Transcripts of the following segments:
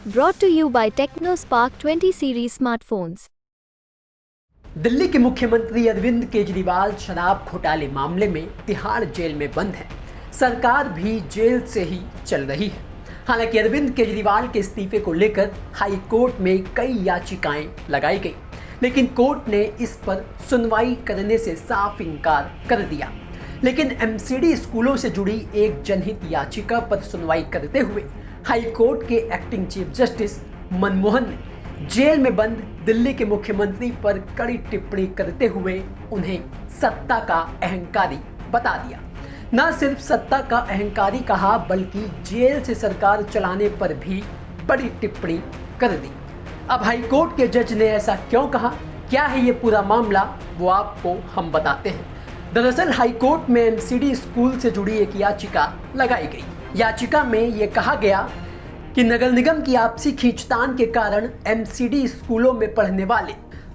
Brought to you by TechnoSpark 20 series smartphones. Delhi के मुख्यमंत्री अरविंद केजरीवाल शराब घोटाले मामले में तिहाड़ जेल में बंद है। सरकार भी जेल से ही चल रही है। हालांकि अरविंद केजरीवाल के इस्तीफे को लेकर हाई कोर्ट में कई याचिकाएं लगाई गई, लेकिन कोर्ट ने इस पर सुनवाई करने से साफ इनकार कर दिया। लेकिन एमसीडी स्कूलों से जुड़ी एक जनहित याचिका पर सुनवाई करते हुए हाई कोर्ट के एक्टिंग चीफ जस्टिस मनमोहन ने जेल में बंद दिल्ली के मुख्यमंत्री पर कड़ी टिप्पणी करते हुए उन्हें सत्ता का अहंकारी बता दिया। न सिर्फ सत्ता का अहंकारी कहा, बल्कि जेल से सरकार चलाने पर भी बड़ी टिप्पणी कर दी। अब हाई कोर्ट के जज ने ऐसा क्यों कहा, क्या है ये पूरा मामला, वो आपको हम बताते हैं। दरअसल हाई कोर्ट में एमसीडी स्कूल से जुड़ी एक याचिका लगाई गई। याचिका में ये कहा गया कि नगर निगम की आपसी खींचतान के कारण एमसीडी स्कूलों में पढ़ने वाले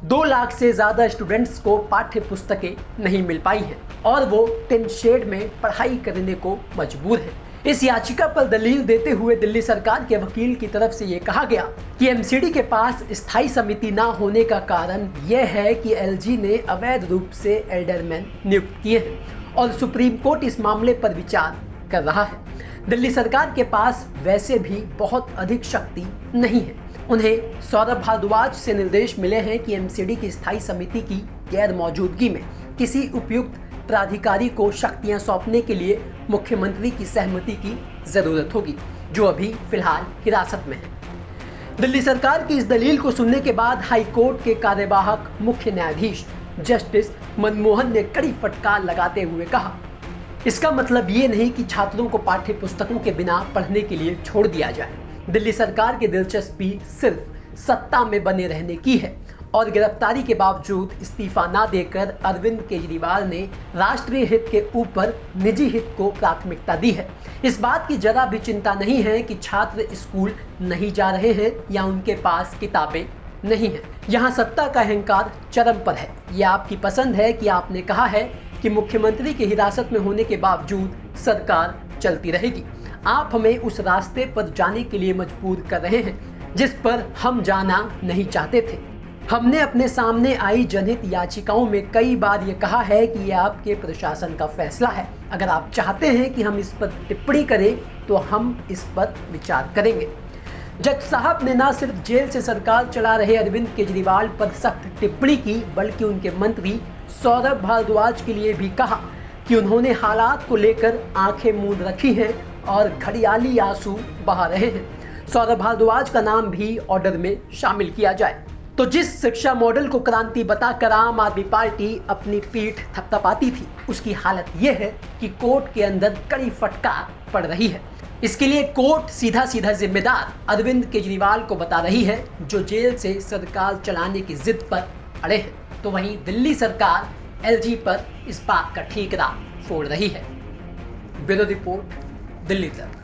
2 लाख से ज़्यादा स्टूडेंट्स को पाठ्य पुस्तकें नहीं मिल पाई हैं और वो टिन शेड में पढ़ाई करने को मजबूर हैं। इस याचिका पर दलील देते हुए दिल्ली सरकार के वकील की तरफ से ये कहा गया कि एमसीडी के पास स्थायी समिति ना होने का कारण यह है कि एलजी ने अवैध रूप से एल्डरमैन नियुक्त किए हैं और सुप्रीम कोर्ट इस मामले पर विचार कर रहा है। दिल्ली सरकार के पास वैसे भी बहुत अधिक शक्ति नहीं है। उन्हें सौरभ भारद्वाज से निर्देश मिले हैं कि एमसीडी की स्थायी समिति की गैर मौजूदगी में किसी उपयुक्त प्राधिकारी को शक्तियां सौंपने के लिए मुख्यमंत्री की सहमति की जरूरत होगी, जो अभी फिलहाल हिरासत में है। दिल्ली सरकार की इस दलील को सुनने के बाद हाई कोर्ट के कार्यवाहक मुख्य न्यायाधीश जस्टिस मनमोहन ने कड़ी फटकार लगाते हुए कहा, इसका मतलब ये नहीं कि छात्रों को पाठ्य पुस्तकों के बिना पढ़ने के लिए छोड़ दिया जाए। दिल्ली सरकार की दिलचस्पी सिर्फ सत्ता में बने रहने की है और गिरफ्तारी के बावजूद इस्तीफा ना देकर अरविंद केजरीवाल ने राष्ट्रीय हित के ऊपर निजी हित को प्राथमिकता दी है। इस बात की जरा भी चिंता नहीं है कि छात्र स्कूल नहीं जा रहे हैं या उनके पास किताबें नहीं हैं। यहाँ सत्ता का अहंकार चरम पर है। यह आपकी पसंद है कि आपने कहा है कि मुख्यमंत्री के हिरासत में होने के बावजूद सरकार चलती रहेगी। आप हमें उस रास्ते पर जाने के लिए मजबूर कर रहे हैं जिस पर हम जाना नहीं चाहते थे। हमने अपने सामने आई जनहित याचिकाओं में कई बार ये कहा है कि यह आपके प्रशासन का फैसला है। अगर आप चाहते हैं कि हम इस पर टिप्पणी करें तो हम इस पर विचार करेंगे। जज साहब ने न सिर्फ जेल से सरकार चला रहे अरविंद केजरीवाल पर सख्त टिप्पणी की, बल्कि उनके मंत्री सौरभ भारद्वाज के लिए भी कहा कि उन्होंने हालात को लेकर आंखें मूंद रखी हैं और घड़ियाली आंसू बहा रहे हैं। सौरभ भारद्वाज का नाम भी ऑर्डर में शामिल किया जाए। तो जिस शिक्षा मॉडल को क्रांति बताकर आम आदमी पार्टी अपनी पीठ थपथपाती थी, उसकी हालत यह है कि कोर्ट के अंदर कड़ी फटकार पड़ रही है। इसके लिए कोर्ट सीधा जिम्मेदार अरविंद केजरीवाल को बता रही है, जो जेल से सरकार चलाने की जिद पर अड़े हैं। तो वहीं दिल्ली सरकार एलजी पर इस बात का ठीकरा फोड़ रही है। ब्यूरो रिपोर्ट, दिल्ली तक।